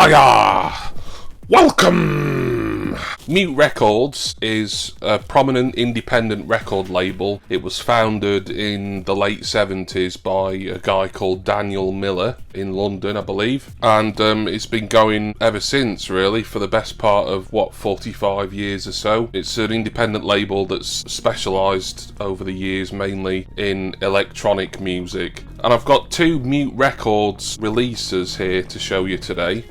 Hiya! Welcome! Mute Records is a prominent independent record label. It was founded in the late 70s by a guy called Daniel Miller in London, I believe. And it's been going ever since, really, for the best part of, 45 years or so. It's an independent label that's specialised over the years mainly in electronic music. And I've got two Mute Records releases here to show you today,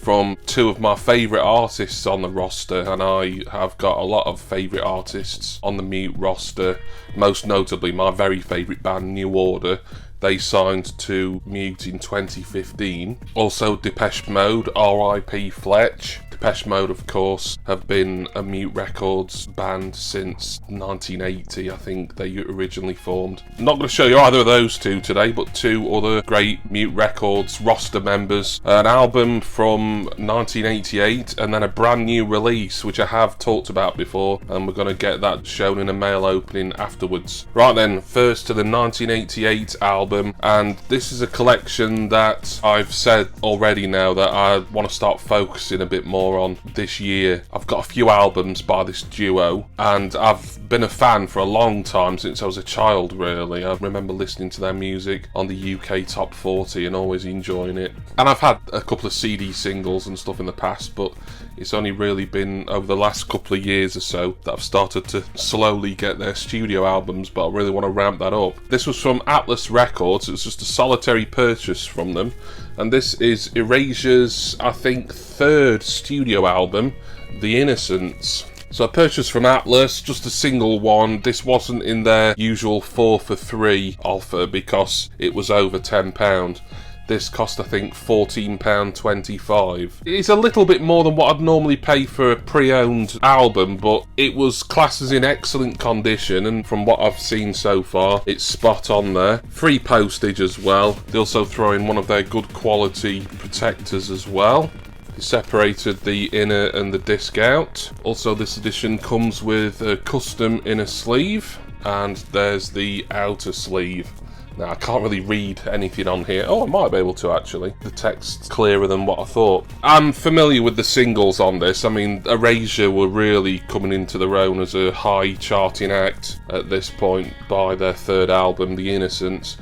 from two of my favourite artists on the roster, and I have got a lot of favourite artists on the Mute roster, most notably my very favourite band New Order. They signed to Mute in 2015. Also Depeche Mode, R.I.P. Fletch. Depeche Mode, of course, have been a Mute Records band since 1980, I think they originally formed. I'm not going to show you either of those two today, but two other great Mute Records roster members. An album from 1988, and then a brand new release, which I have talked about before, and we're going to get that shown in a mail opening afterwards. Right then, first to the 1988 album, and this is a collection that I've said already now that I want to start focusing a bit more on this year. I've got a few albums by this duo, and I've been a fan for a long time, since I was a child really. I remember listening to their music on the UK Top 40 and always enjoying it. And I've had a couple of CD singles and stuff in the past, but it's only really been over the last couple of years or so that I've started to slowly get their studio albums, but I really want to ramp that up. This was from Atlas Records. It was just a solitary purchase from them, and this is Erasure's, I think, third studio album, The Innocents. So I purchased from Atlas just a single one. This wasn't in their usual 4 for 3 offer because it was over £10. This cost, I think, £14.25. It's a little bit more than what I'd normally pay for a pre-owned album, but it was classed as in excellent condition, and from what I've seen so far, it's spot on there. Free postage as well. They also throw in one of their good quality protectors as well. They separated the inner and the disc out. Also, this edition comes with a custom inner sleeve, and there's the outer sleeve. Now, I can't really read anything on here. Oh, I might be able to, actually. The text's clearer than what I thought. I'm familiar with the singles on this. I mean, Erasure were really coming into their own as a high charting act at this point by their third album, The Innocents.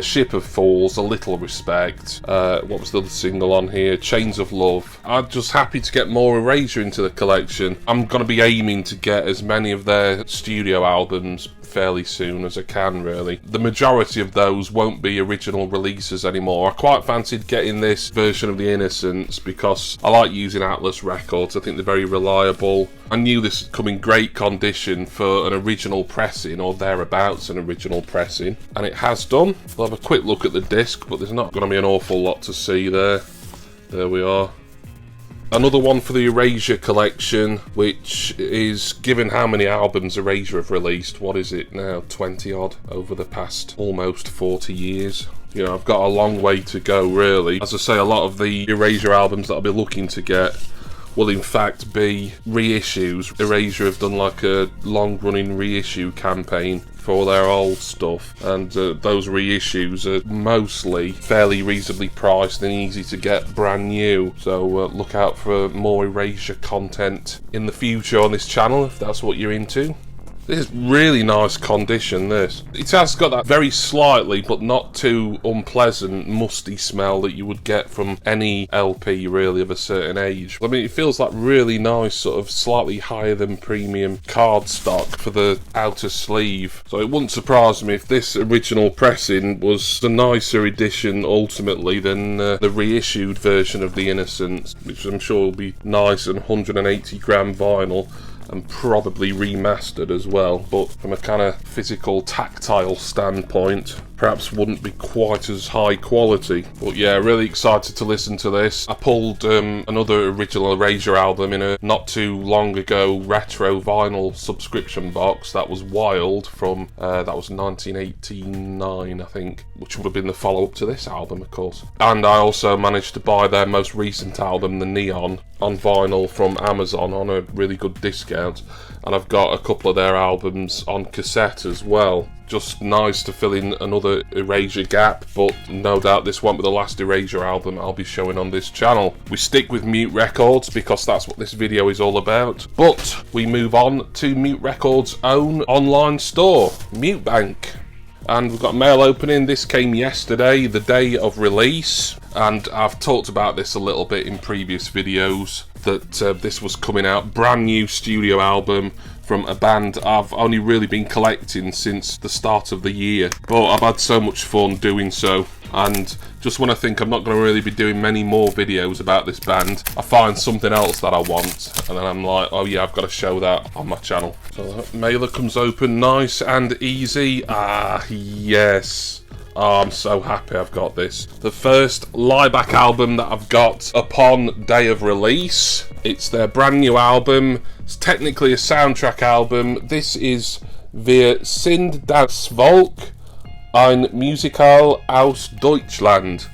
Ship of Fools, A Little Respect. What was the other single on here? Chains of Love. I'm just happy to get more Erasure into the collection. I'm going to be aiming to get as many of their studio albums fairly soon as I can, really. The majority of those won't be original releases anymore. I quite fancied getting this version of The Innocents because I like using Atlas Records. I think they're very reliable. I knew this would come in great condition for an original pressing, or thereabouts an original pressing, and it has done. We'll have a quick look at the disc, but there's not going to be an awful lot to see there. There we are. Another one for the Erasure collection, which is, given how many albums Erasure have released, what is it now, 20 odd over the past almost 40 years. You know, I've got a long way to go, really. As I say, a lot of the Erasure albums that I'll be looking to get will in fact be reissues. Erasure have done like a long-running reissue campaign for all their old stuff, and those reissues are mostly fairly reasonably priced and easy to get brand new. So look out for more Erasure content in the future on this channel if that's what you're into. This is really nice condition, this. It has got that very slightly, but not too unpleasant, musty smell that you would get from any LP, really, of a certain age. I mean, it feels like really nice, sort of slightly higher than premium cardstock for the outer sleeve. So it wouldn't surprise me if this original pressing was a nicer edition, ultimately, than the reissued version of The Innocents, which I'm sure will be nice and 180 gram vinyl, and probably remastered as well, but from a kind of physical, tactile standpoint, perhaps wouldn't be quite as high quality. But yeah, really excited to listen to this. I pulled another original Erasure album in a not too long ago retro vinyl subscription box. That was Wild from, that was 1989, I think, which would have been the follow-up to this album, of course. And I also managed to buy their most recent album, The Neon, on vinyl from Amazon on a really good discount. And I've got a couple of their albums on cassette as well. just nice to fill in another Erasure gap, but no doubt this won't be the last Erasure album I'll be showing on this channel. We stick with Mute Records because that's what this video is all about, but we move on to Mute Records' own online store, Mutebank. And we've got mail opening. This came yesterday, the day of release, and I've talked about this a little bit in previous videos, that this was coming out, brand new studio album from a band I've only really been collecting since the start of the year, but I've had so much fun doing so. And just when I think I'm not going to really be doing many more videos about this band, I find something else that I want, and then I'm like, oh yeah, I've got to show that on my channel. So that mailer comes open nice and easy. Ah, yes. Oh, I'm so happy I've got this. The first Lieback album that I've got upon day of release. It's their brand new album. It's technically a soundtrack album. This is Wir sind das Volk, ein Musical aus Deutschland.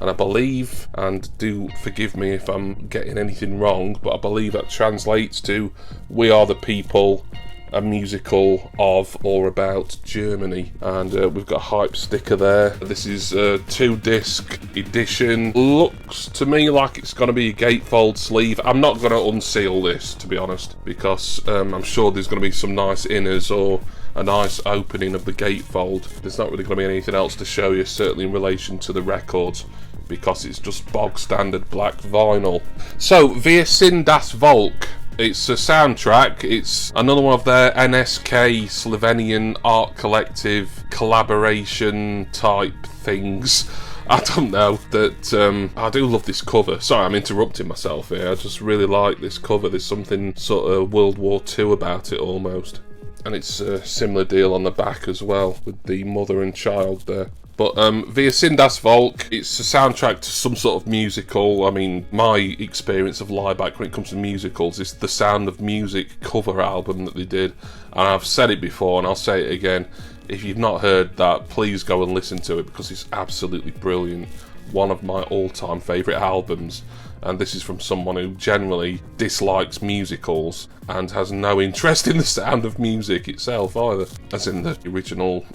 And I believe, and do forgive me if I'm getting anything wrong, but I believe that translates to We Are the People, a musical of or about Germany. And we've got a hype sticker there. This is a 2-disc edition. Looks to me like it's going to be a gatefold sleeve. I'm not going to unseal this, to be honest, because I'm sure there's going to be some nice inners or a nice opening of the gatefold. There's not really going to be anything else to show you, certainly in relation to the records, because it's just bog standard black vinyl. So, Wir sind das Volk. It's a soundtrack. It's another one of their NSK Slovenian art collective collaboration type things. I don't know, that I do love this cover. Sorry, I'm interrupting myself here. I just really like this cover. There's something sort of World War II about it almost. And it's a similar deal on the back as well, with the mother and child there. But Wir sind das Volk, it's a soundtrack to some sort of musical. I mean, my experience of Lieback when it comes to musicals is the Sound of Music cover album that they did. And I've said it before and I'll say it again. If you've not heard that, please go and listen to it because it's absolutely brilliant. One of my all-time favourite albums. And this is from someone who generally dislikes musicals and has no interest in the Sound of Music itself either. As in the original,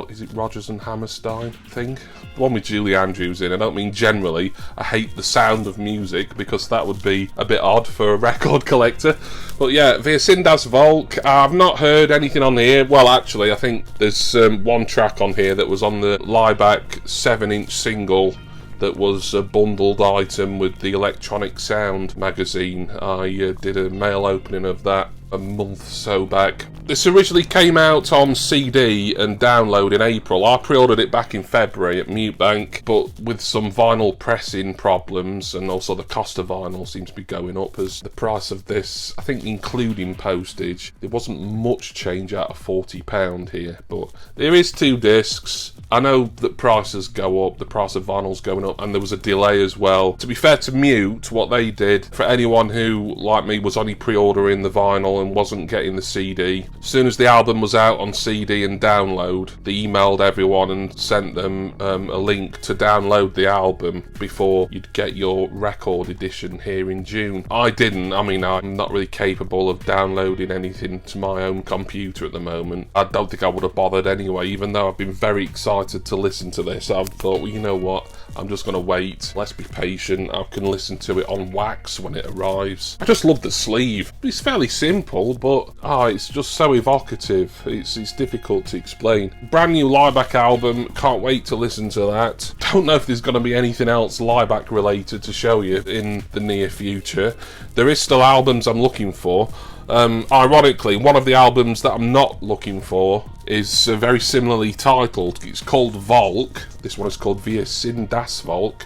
is it Rodgers and Hammerstein thing? The one with Julie Andrews in. I don't mean generally. I hate the Sound of Music because that would be a bit odd for a record collector. But yeah, Wir sind das Volk. I've not heard anything on here. Well, actually, I think there's one track on here that was on the Lieback 7-inch single that was a bundled item with the Electronic Sound magazine. I did a mail opening of that a month or so back. This originally came out on CD and download in April. I pre-ordered it back in February at Mutebank, but with some vinyl pressing problems, and also the cost of vinyl seems to be going up, as the price of this, I think including postage, there wasn't much change out of £40 here, but there is 2 discs. I know that prices go up, the price of vinyl's going up, and there was a delay as well. To be fair to Mute, what they did, for anyone who, like me, was only pre-ordering the vinyl and wasn't getting the CD, as soon as the album was out on CD and download, they emailed everyone and sent them a link to download the album before you'd get your record edition here in June. I didn't. I mean, I'm not really capable of downloading anything to my own computer at the moment. I don't think I would have bothered anyway, even though I've been very excited to listen to this. I've thought, well, you know what, I'm just going to wait. Let's be patient. I can listen to it on wax when it arrives. I just love the sleeve. It's fairly simple, but it's just so evocative. It's difficult to explain. Brand new Lieback album. Can't wait to listen to that. Don't know if there's going to be anything else Lieback related to show you in the near future. There is still albums I'm looking for. Ironically, one of the albums that I'm not looking for is very similarly titled. It's called Volk. This one is called Wir sind das Volk.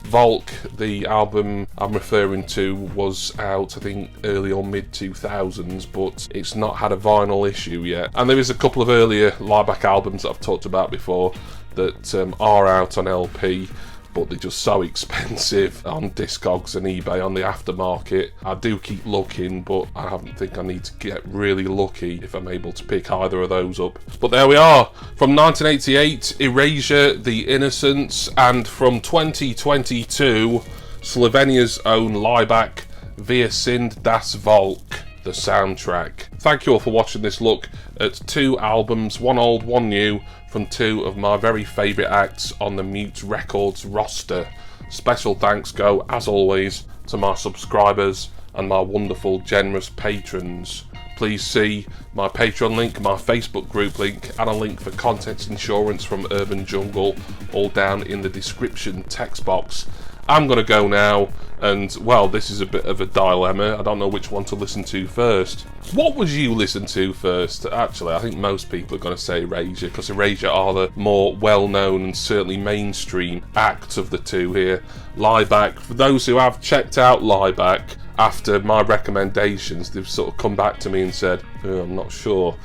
Volk, the album I'm referring to, was out I think early or mid 2000s, but it's not had a vinyl issue yet. And there is a couple of earlier Lieback albums that I've talked about before that are out on LP, but they're just so expensive on Discogs and eBay on the aftermarket. I do keep looking, but I don't think I need to get really lucky if I'm able to pick either of those up. But there we are. From 1988, Erasure, The Innocents, and from 2022, Slovenia's own Lieback, Wir sind das Volk, the soundtrack. thank you all for watching this look at 2 albums, one old, one new, from 2 of my very favourite acts on the Mute Records roster. Special thanks go, as always, to my subscribers and my wonderful, generous patrons. Please see my Patreon link, my Facebook group link, and a link for contents insurance from Urban Jungle, all down in the description text box. I'm going to go now, and, well, this is a bit of a dilemma. I don't know which one to listen to first. What would you listen to first? Actually, I think most people are going to say Erasure, because Erasure are the more well-known and certainly mainstream act of the two here. Lieback, for those who have checked out Lieback, after my recommendations, they've sort of come back to me and said, oh, I'm not sure.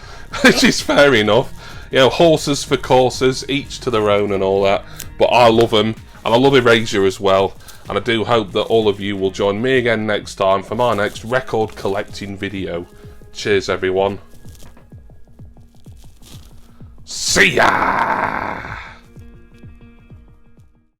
Which is fair enough. You know, horses for courses, each to their own and all that. But I love them, and I love Erasure as well. And I do hope that all of you will join me again next time for my next record collecting video. Cheers, everyone. See ya!